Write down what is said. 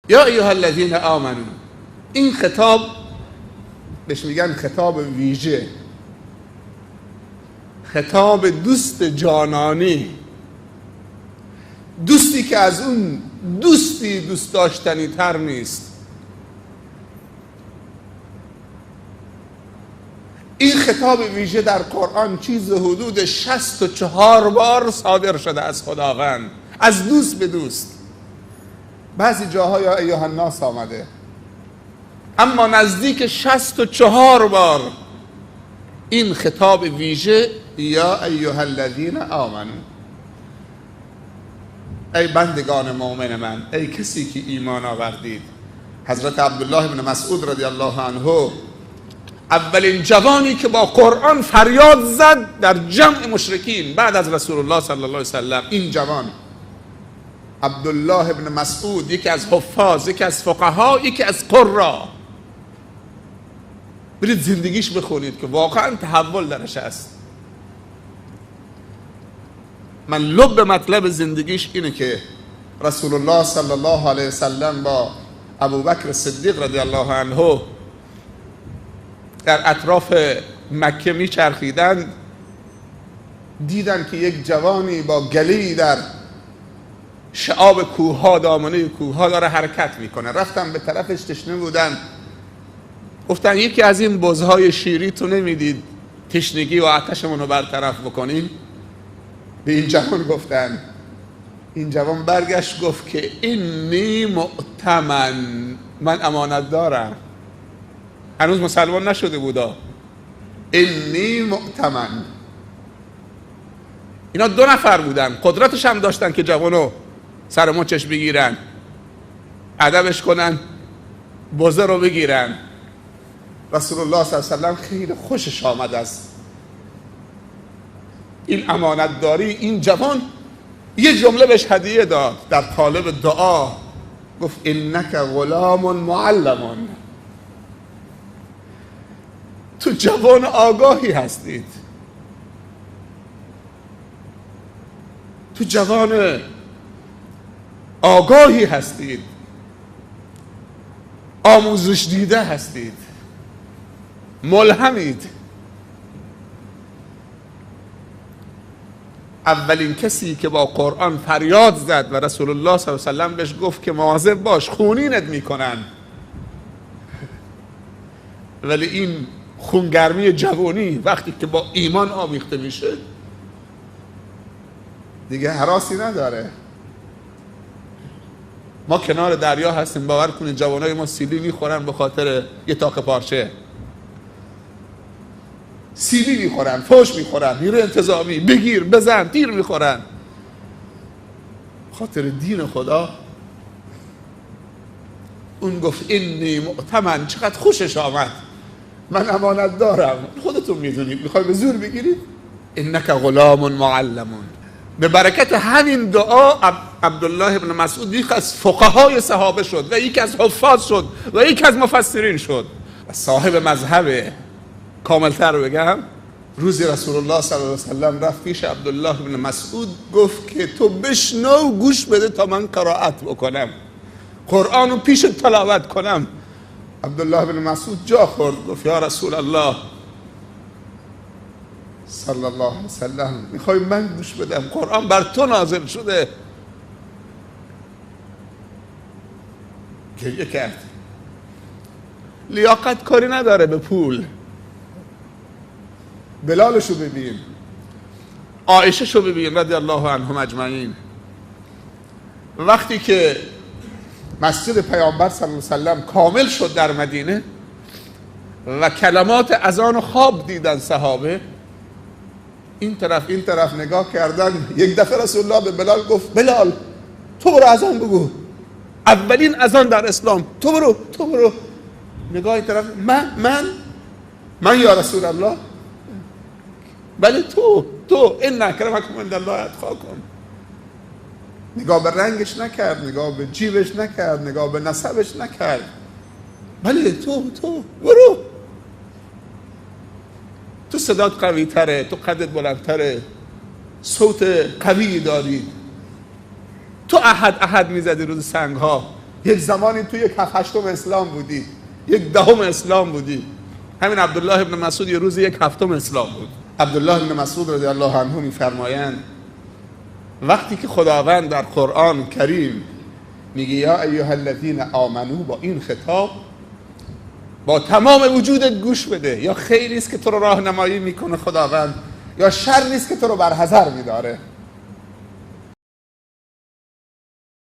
یا ایها الذین آمنو، این خطاب بهش میگن خطاب ویژه، خطاب دوست جانانی، دوستی که از اون دوستی دوست داشتنی تر نیست. این خطاب ویژه در قرآن چیز حدود 64 بار صادر شده از خداوند، از دوست به دوست. بعضی جاها یا ایها الناس آمده، اما نزدیک 64 بار این خطاب ویژه یا ایها الذین آمنو، ای بندگان مؤمن من، ای کسی که ایمان آوردید. حضرت عبدالله بن مسعود رضی الله عنه اولین جوانی که با قرآن فریاد زد در جمع مشرکین بعد از رسول الله صلی الله علیه وسلم، این جوان عبدالله بن مسعود، یکی از حفاظ، یکی از فقها، یکی از قرا. برید زندگیش بخونید که واقعا تحول درش است. من لب مطلب زندگیش اینه که رسول الله صلی الله علیه وسلم با ابوبکر صدیق رضی الله عنه در اطراف مکه میچرخیدند، دیدن که یک جوانی با گله‌ای در شعاب کوه‌ها، دامنه کوه‌ها داره حرکت میکنه. رفتن به طرفش، تشنه بودن، گفتن یکی از این بزهای شیری تو نمیدید تشنگی و آتشمون رو برطرف بکنیم؟ به این جوان گفتن. این جوان برگشت گفت که اینی مؤتمن، من امانت دارم. هنوز مسلمان نشده بودا. اینی مؤتمن. اینا 2 نفر بودن، قدرتش هم داشتن که جوانو سر مچش بگیرن، ادبش کنن، بزه رو بگیرن. رسول الله صلی الله علیه وسلم خیلی خوشش آمد از این امانت داری این جوان. یه جمله بهش هدیه داد در قالب دعا، گفت انک غلام معلم، تو جوان آگاهی هستید، تو جوان آگاهی هستید، آموزش دیده هستید، ملهمید. اولین کسی که با قرآن فریاد زد و رسول الله صلی الله علیه وسلم بهش گفت که مواظب باش خونینت میکنن، ولی این خونگرمی جوانی وقتی که با ایمان آمیخته میشه دیگه هراسی نداره. ما کنار دریا هستیم، باور کنید جوانای ما سیلی میخورن به خاطر یه تاق پارچه، سیلی میخورن، فوش میخورن، نیروی انتظامی، بگیر بزن، تیر میخورن، خاطر دین خدا. اون گفت اینی مؤتمن، چقدر خوشش آمد، من امانت دارم. خودتون میدونید، میخوای به زور بگیرید؟ انک غلام معلم. به برکت همین دعا عبدالله بن مسعود یک از فقهای صحابه شد و یک از حفاظ شد و یک از مفسرین شد و صاحب مذهب. کاملتر بگم، روزی رسول الله صلی الله علیه وسلم رفت پیش عبدالله بن مسعود، گفت که تو بشنو گوش بده تا من قرائت بکنم، قرآن رو پیش تلاوت کنم. عبدالله بن مسعود جا خورد، گفت یا رسول الله صلی الله علیه وسلم، میخوای من گوش بدم؟ قرآن بر تو نازل شده. گریه کرد. لیاقت کاری نداره به پول. بلالشو ببین، عایشهشو ببین رضی الله عنهم اجمعین. وقتی که مسجد پیامبر صلی الله علیه وسلم کامل شد در مدینه و کلمات اذان و خواب دیدن صحابه، این طرف نگاه کردن. یک دفعه رسول الله به بلال گفت بلال تو برو اذان بگو، اولین اذان در اسلام، تو برو. نگاه این طرف، من یا رسول الله؟ بله تو ان اکرمکم عند الله اتقاکم. نگاه به رنگش نکرد، نگاه به جیبش نکرد، نگاه به نسبش نکرد. بله تو برو. تو صدات قوی تره، تو قدت بلندتره، صوت قوی داری، تو احد میزدی روز سنگ ها، یک زمانی توی یک 7/8 اسلام بودی، یک دهم اسلام بودی. همین عبدالله ابن مسعود یه روز یک هفتم اسلام بود. عبدالله ابن مسعود رضی الله عنه میفرمایند وقتی که خداوند در قرآن کریم میگه یا ایها الذین آمنو، با این خطاب با تمام وجودت گوش بده. یا خیری است که تو رو راهنمایی میکنه خداوند، یا شر نیست که تو رو برحذر میداره.